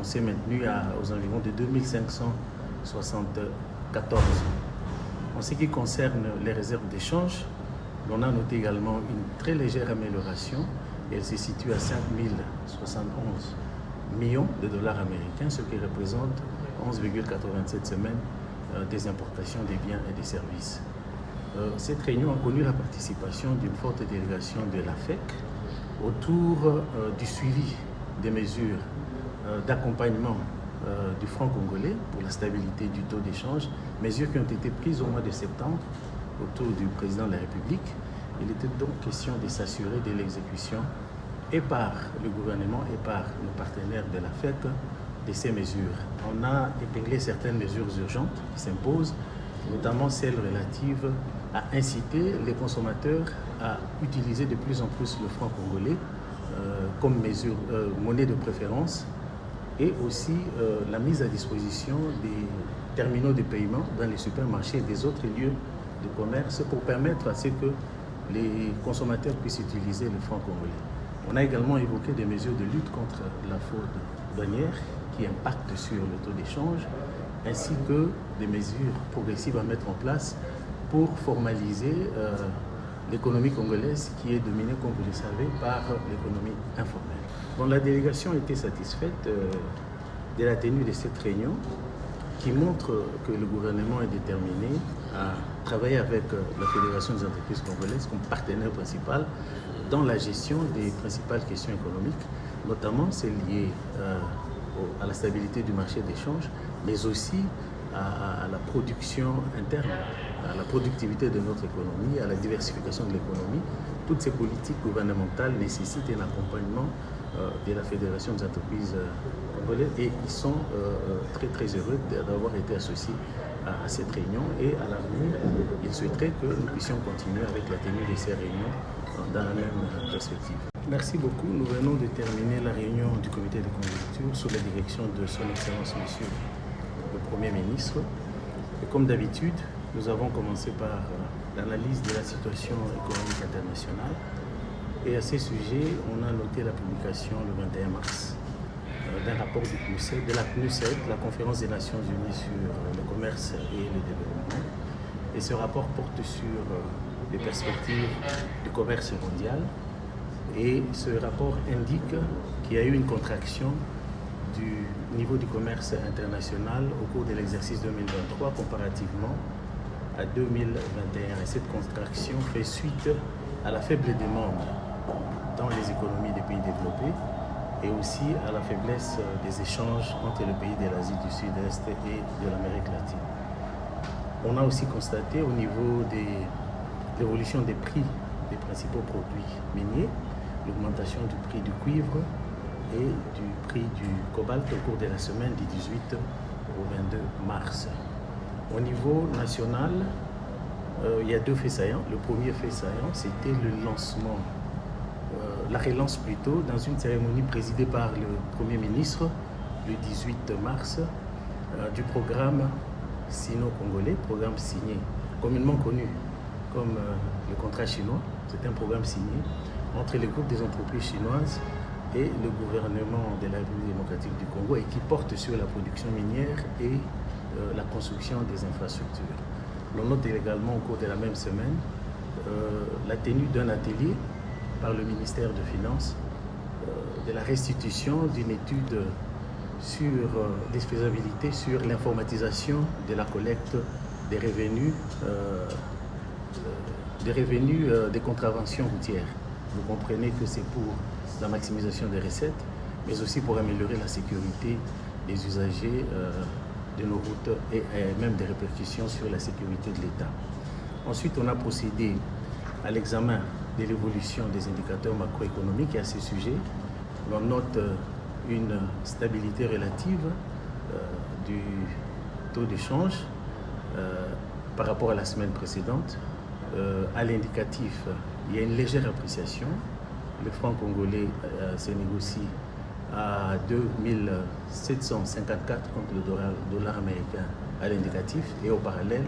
on s'est maintenu aux environs de 2574. En ce qui concerne les réserves d'échange, on a noté également une très légère amélioration et elle se situe à 5071 millions de dollars américains, ce qui représente 11,87 semaines des importations des biens et des services. Cette réunion a connu la participation d'une forte délégation de la FEC autour du suivi des mesures d'accompagnement du franc congolais pour la stabilité du taux d'échange, mesures qui ont été prises au mois de septembre autour du président de la République. Il était donc question de s'assurer de l'exécution et par le gouvernement et par nos partenaires de la FEC de ces mesures. On a épinglé certaines mesures urgentes qui s'imposent, notamment celles relatives à inciter les consommateurs à utiliser de plus en plus le franc congolais comme monnaie de préférence, et aussi la mise à disposition des terminaux de paiement dans les supermarchés et des autres lieux de commerce pour permettre à ce que les consommateurs puissent utiliser le franc congolais. On a également évoqué des mesures de lutte contre la fraude douanière qui impactent sur le taux d'échange, ainsi que des mesures progressives à mettre en place pour formaliser l'économie congolaise qui est dominée, comme vous le savez, par l'économie informelle. Bon, la délégation était satisfaite de la tenue de cette réunion qui montre que le gouvernement est déterminé à travailler avec la Fédération des entreprises congolaises comme partenaire principal dans la gestion des principales questions économiques, notamment celles liées à la stabilité du marché d'échange, mais aussi à la production interne, à la productivité de notre économie, à la diversification de l'économie. Toutes ces politiques gouvernementales nécessitent un accompagnement de la Fédération des entreprises congolaises et ils sont très heureux d'avoir été associés à cette réunion, et à l'avenir, ils souhaiteraient que nous puissions continuer avec la tenue de ces réunions dans la même perspective. Merci beaucoup. Nous venons de terminer la réunion du comité de conjoncture sous la direction de son Excellence Monsieur le Premier ministre. Et comme d'habitude, nous avons commencé par l'analyse de la situation économique internationale. Et à ce sujet, on a noté la publication le 21 mars d'un rapport de la CNUSED, la Conférence des Nations Unies sur le commerce et le développement. Et ce rapport porte sur les perspectives du commerce mondial. Et ce rapport indique qu'il y a eu une contraction du niveau du commerce international au cours de l'exercice 2023 comparativement à 2021. Et cette contraction fait suite à la faible demande dans les économies des pays développés et aussi à la faiblesse des échanges entre les pays de l'Asie du Sud-Est et de l'Amérique latine. On a aussi constaté au niveau de l'évolution des prix des principaux produits miniers, l'augmentation du prix du cuivre et du prix du cobalt au cours de la semaine du 18 au 22 mars. Au niveau national, il y a deux faits saillants. Le premier fait saillant, c'était le lancement, la relance plutôt, dans une cérémonie présidée par le Premier ministre le 18 mars du programme sino-congolais, programme signé, communément connu comme le contrat chinois. C'est un programme signé entre les groupes des entreprises chinoises et le gouvernement de la République démocratique du Congo et qui porte sur la production minière et la construction des infrastructures. L'on note également au cours de la même semaine la tenue d'un atelier par le ministère de Finances de la restitution d'une étude sur des faisabilités sur l'informatisation de la collecte des revenus des contraventions routières. Vous comprenez que c'est pour la maximisation des recettes, mais aussi pour améliorer la sécurité des usagers de nos routes et même des répercussions sur la sécurité de l'État. Ensuite, on a procédé à l'examen de l'évolution des indicateurs macroéconomiques et à ce sujet, on note une stabilité relative du taux d'échange par rapport à la semaine précédente. À l'indicatif, il y a une légère appréciation. Le franc congolais se négocie à 2754 contre le dollar américain à l'indicatif, et au parallèle,